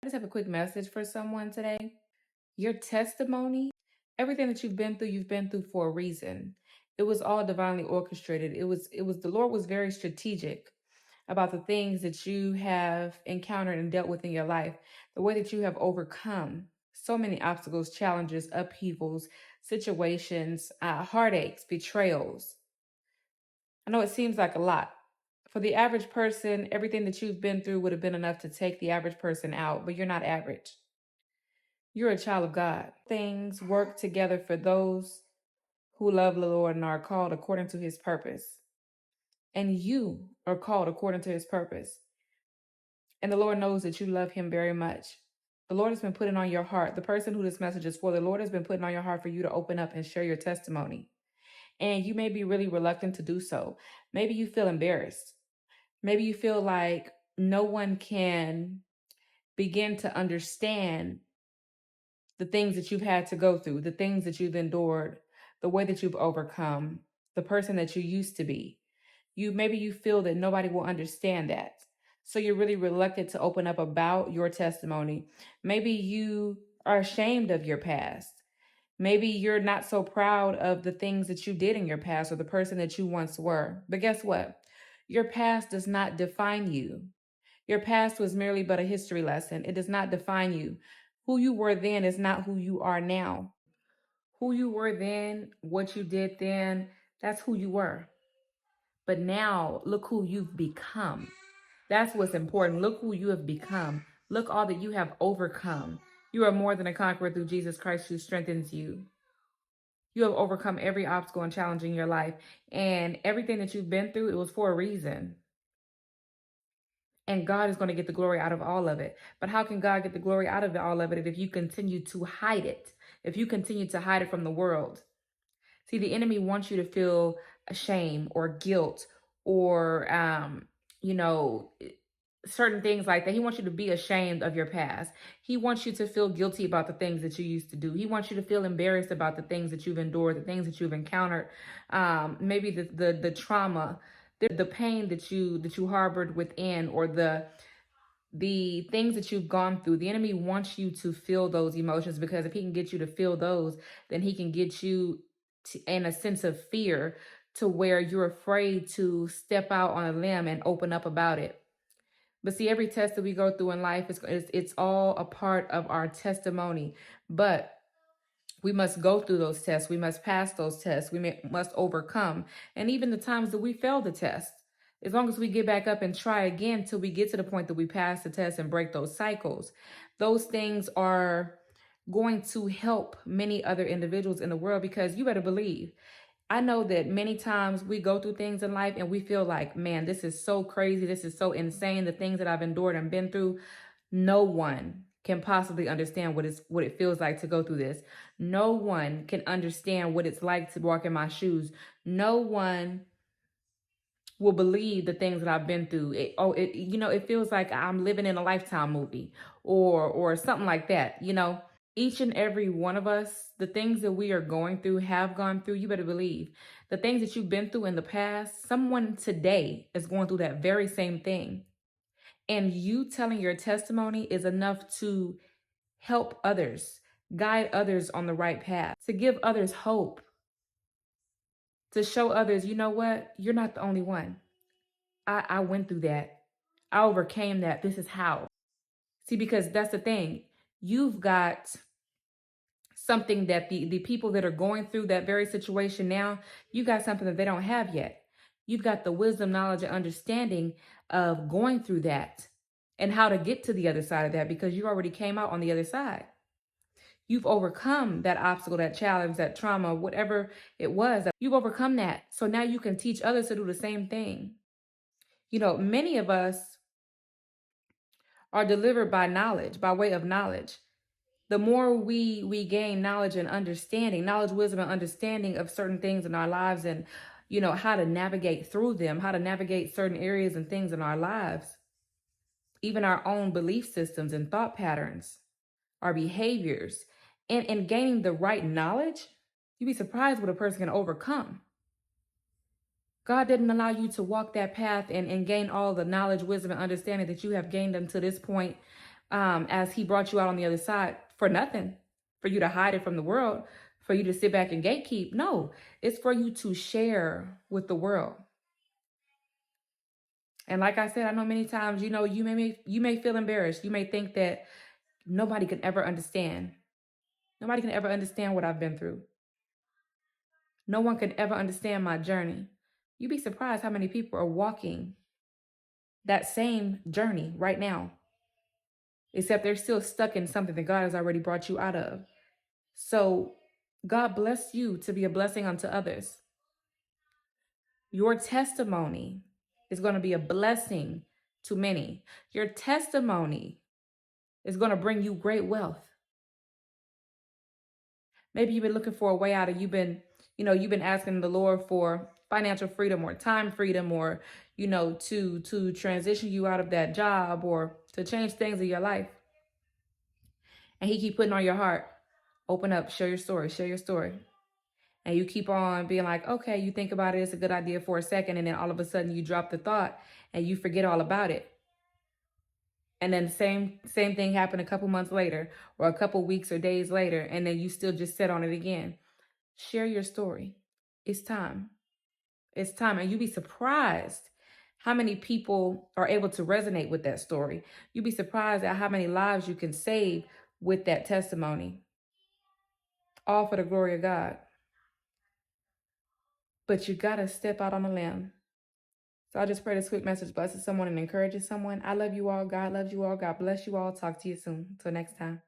I just have a quick message for someone today. Your testimony, everything that you've been through for a reason. It was all divinely orchestrated. It was the Lord was very strategic about the things that you have encountered and dealt with in your life, the way that you have overcome so many obstacles, challenges, upheavals, situations, heartaches, betrayals. I know it seems like a lot. For the average person, everything that you've been through would have been enough to take the average person out, but you're not average. You're a child of God. Things work together for those who love the Lord and are called according to his purpose. And you are called according to his purpose. And the Lord knows that you love him very much. The Lord has been putting on your heart, the person who this message is for, the Lord has been putting on your heart for you to open up and share your testimony. And you may be really reluctant to do so. Maybe you feel embarrassed. Maybe you feel like no one can begin to understand the things that you've had to go through, the things that you've endured, the way that you've overcome, the person that you used to be. Maybe you feel that nobody will understand that. So you're really reluctant to open up about your testimony. Maybe you are ashamed of your past. Maybe you're not so proud of the things that you did in your past or the person that you once were. But guess what? Your past does not define you. Your past was merely but a history lesson. It does not define you. Who you were then is not who you are now. Who you were then, what you did then, that's who you were. But now, look who you've become. That's what's important. Look who you have become. Look all that you have overcome. You are more than a conqueror through Jesus Christ who strengthens you. You have overcome every obstacle and challenge in your life. And everything that you've been through, it was for a reason. And God is going to get the glory out of all of it. But how can God get the glory out of all of it if you continue to hide it? If you continue to hide it from the world? See, the enemy wants you to feel shame or guilt or, you know, certain things like that. He wants you to be ashamed of your past. He wants you to feel guilty about the things that you used to do. He wants you to feel embarrassed about the things that you've endured, the things that you've encountered, maybe the trauma, the pain that you harbored within, or the things that you've gone through. The enemy wants you to feel those emotions, because if he can get you to feel those, then he can get you in a sense of fear to where you're afraid to step out on a limb and open up about it. But see, every test that we go through in life, it's all a part of our testimony. But we must go through those tests. We must pass those tests. Must overcome. And even the times that we fail the test, as long as we get back up and try again till we get to the point that we pass the test and break those cycles, those things are going to help many other individuals in the world, because you better believe, I know that many times we go through things in life and we feel like, man, this is so crazy. This is so insane. The things that I've endured and been through, no one can possibly understand what it feels like to go through this. No one can understand what it's like to walk in my shoes. No one will believe the things that I've been through. It feels like I'm living in a Lifetime movie or something like that, Each and every one of us, the things that we are going through, have gone through, you better believe. The things that you've been through in the past, someone today is going through that very same thing. And you telling your testimony is enough to help others, guide others on the right path, to give others hope, to show others, you know what? You're not the only one. I went through that. I overcame that. This is how. See, because that's the thing. You've got something that the people that are going through that very situation now, you got something that they don't have yet. You've got the wisdom, knowledge, and understanding of going through that and how to get to the other side of that, because you already came out on the other side. You've overcome that obstacle, that challenge, that trauma, whatever it was. You've overcome that. So now you can teach others to do the same thing. Many of us are delivered by knowledge, by way of knowledge. The more we gain knowledge and understanding, knowledge, wisdom, and understanding of certain things in our lives, and how to navigate through them, how to navigate certain areas and things in our lives, even our own belief systems and thought patterns, our behaviors, and gaining the right knowledge, you'd be surprised what a person can overcome. God didn't allow you to walk that path and gain all the knowledge, wisdom, and understanding that you have gained until this point as he brought you out on the other side for nothing, for you to hide it from the world, for you to sit back and gatekeep. No, it's for you to share with the world. And like I said, I know many times, you may feel embarrassed. You may think that nobody can ever understand. Nobody can ever understand what I've been through. No one can ever understand my journey. You'd be surprised how many people are walking that same journey right now, except they're still stuck in something that God has already brought you out of. So God bless you to be a blessing unto others. Your testimony is going to be a blessing to many. Your testimony is going to bring you great wealth. Maybe you've been looking for a way out, and you've been asking the Lord for financial freedom or time freedom, or to transition you out of that job, or to change things in your life. And he keep putting on your heart, open up, share your story, share your story. And you keep on being like, okay, you think about it, it's a good idea for a second, and then all of a sudden you drop the thought and you forget all about it. And then the same thing happened a couple months later, or a couple weeks or days later, and then you still just sit on it again. Share your story. It's time. It's time. And you'd be surprised how many people are able to resonate with that story. You'd be surprised at how many lives you can save with that testimony. All for the glory of God. But you got to step out on a limb. So I just pray this quick message blesses someone and encourages someone. I love you all. God loves you all. God bless you all. Talk to you soon. Until next time.